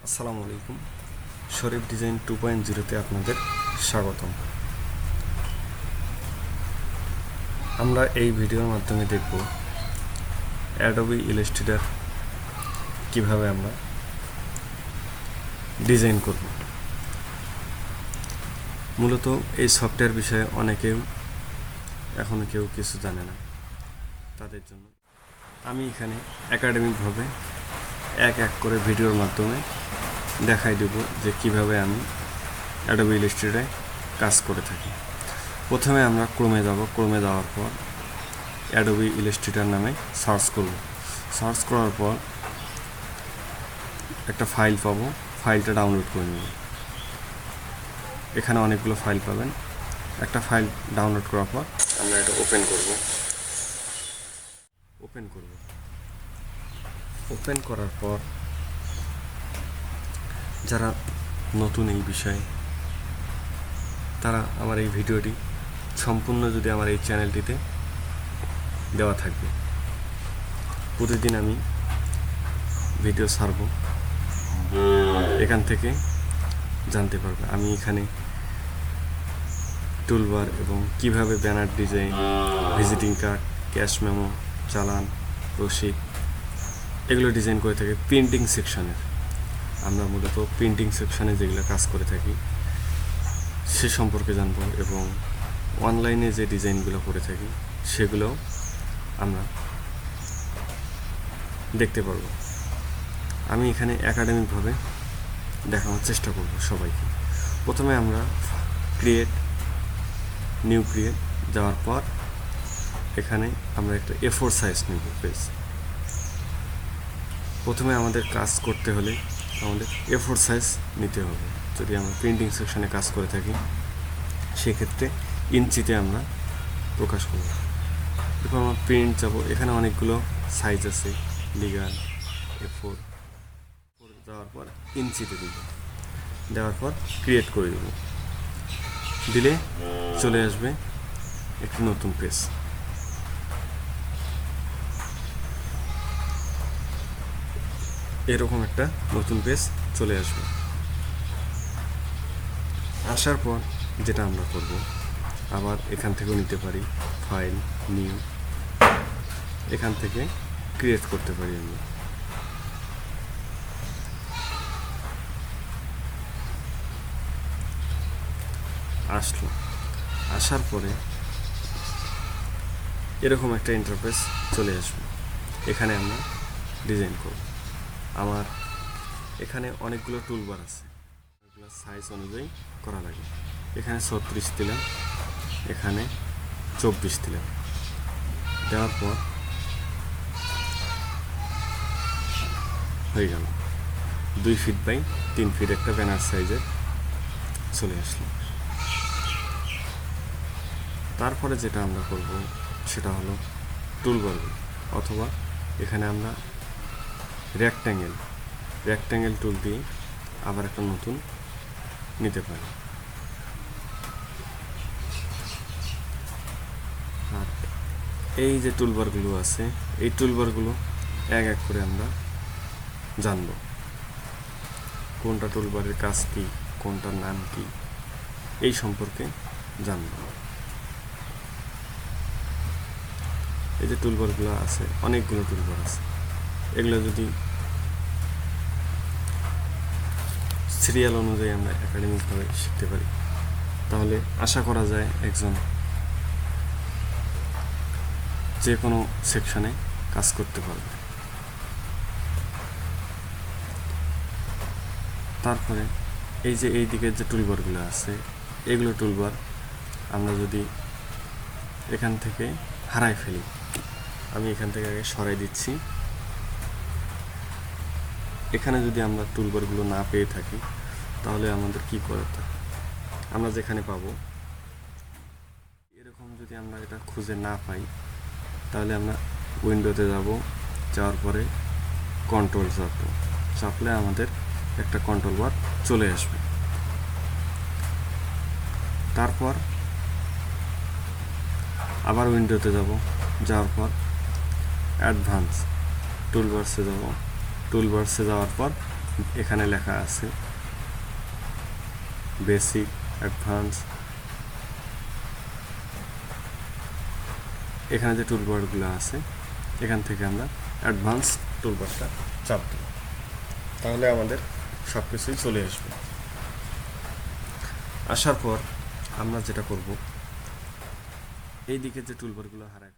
আসসালামু আলাইকুম। শরীফ ডিজাইন 2.0-তে আপনাদের স্বাগতম। আমরা এই ভিডিওর মাধ্যমে দেখব অ্যাডোবি ইলাস্ট্রেটর কিভাবে আমরা ডিজাইন করব। মূলত এই সফটওয়্যার বিষয়ে এখনও কেউ কিছু জানে না। তাদের জন্য আমি এখানে একাডেমিকভাবে এক এক করে ভিডিওর মাধ্যমে দেখাই দেব যে কিভাবে আমি অ্যাডোবি ইলাস্ট্রেটরে কাজ করে থাকি। প্রথমে আমরা ক্রোমে যাব। ক্রোমে যাওয়ার পর অ্যাডোবি ইলাস্ট্রেটর নামে সার্চ করব। সার্চ করার পর একটা ফাইল পাবো, ফাইলটা ডাউনলোড করে নেব। এখানে অনেকগুলো ফাইল পাবেন। একটা ফাইল ডাউনলোড করার পর আমরা এটা ওপেন করব। ওপেন করার পর যারা নতুন এই বিষয়ে, তারা আমার এই ভিডিওটি সম্পূর্ণ যদি আমার এই চ্যানেলটিতে দেওয়া থাকবে। প্রতিদিন আমি ভিডিও ছাড়ব, এখান থেকে জানতে পারবে। আমি এখানে টুলবার এবং কিভাবে banner design, visiting card, cash memo, চালান, রসিদ এগুলো ডিজাইন করে থাকি। প্রিন্টিং সেকশনের আমরা মূলত প্রিন্টিং সেকশনে যেগুলো কাজ করে থাকি সে সম্পর্কে জানব এবং অনলাইনে যে ডিজাইনগুলো করে থাকি সেগুলোও আমরা দেখতে পারব। আমি এখানে একাডেমিকভাবে দেখানোর চেষ্টা করব সবাইকে। প্রথমে আমরা নিউ ক্রিয়েট যাওয়ার পর এখানে আমরা একটা A4 সাইজ নেব পেজ। প্রথমে আমাদের কাজ করতে হলে আমাদের A4 সাইজ নিতে হবে। যদি আমরা প্রিন্টিং সেকশনে কাজ করে থাকি সেক্ষেত্রে ইঞ্চিতে আমরা প্রকাশ করব। এরপর আমরা প্রিন্ট যাব। এখানে অনেকগুলো সাইজ আছে, লিগাল, A4 যাওয়ার পর ইঞ্চিতে দেওয়ার পর ক্রিয়েট করে দেব। দিলে চলে আসবে একটি নতুন পেজ। এরকম একটা নতুন পেজ চলে আসবে। আসার পর যেটা আমরা করব, আবার এখান থেকেও নিতে পারি, ফাইল, নিউ, এখান থেকে ক্রিয়েট করতে পারি। আমি আসার পরে এরকম একটা ইন্টারফেস চলে আসবে। এখানে আমরা ডিজাইন করব। আমার এখানে অনেকগুলো টুলবার আছে, সাইজ অনুযায়ী করা লাগে। এখানে 36 দিলাম, এখানে 24 দিলাম। দেওয়ার পর হয়ে গেল 2 ফিট বাই 3 ফিট একটা ব্যানার সাইজের চলে আসলো। তারপরে যেটা আমরা করব সেটা হলো টুলবারগুলো, অথবা এখানে আমরা রেক্ট্যাঙ্গেল টুল দিয়ে আবার একটা নতুন নিতে পারি। আর এই যে টুলবারগুলো আছে, এই টুলবারগুলো এক এক করে আমরা জানব। কোনটা টুলবারের কাজ কী, কোনটার নাম কী, এই সম্পর্কে জানব। এই যে টুলবারগুলো আছে, অনেকগুলো টুলবার আছে। এগুলো যদি সিরিয়াল অনুযায়ী আমরা একাডেমিকভাবে শিখতে পারি তাহলে আশা করা যায় একজন যে কোনো সেকশনে কাজ করতে পারবে। তারপরে এই যে এই দিকের যে টুলবারগুলো আছে, এগুলো টুলবার আমরা যদি এখান থেকে হারাই ফেলি, আমি এখান থেকে আগে সরাই দিচ্ছি। এখানে যদি আমরা টুলবারগুলো না পেয়ে থাকি তাহলে আমাদের কি করতে হবে, আমরা যেখানে পাবো এরকম যদি আমরা এটা খুঁজে না পাই তাহলে আমরা উইন্ডোতে যাওয়ার পরে কন্ট্রোল চাপলে আমাদের একটা কন্ট্রোল বার চলে আসবে। তারপর আবার উইন্ডোতে যাওয়ার পর অ্যাডভান্স টুলবার্সে যাওয়ার পর এখানে লেখা আছে বেসিক, অ্যাডভান্স। এখানে যে টুলবারগুলো আছে এখান থেকে আমরা অ্যাডভান্স টুলবারটা চাপ দেব, তাহলে আমাদের সব কিছুই চলে আসবে। আসার পর আমরা যেটা করব, এই দিকে যে টুলবারগুলো হারায়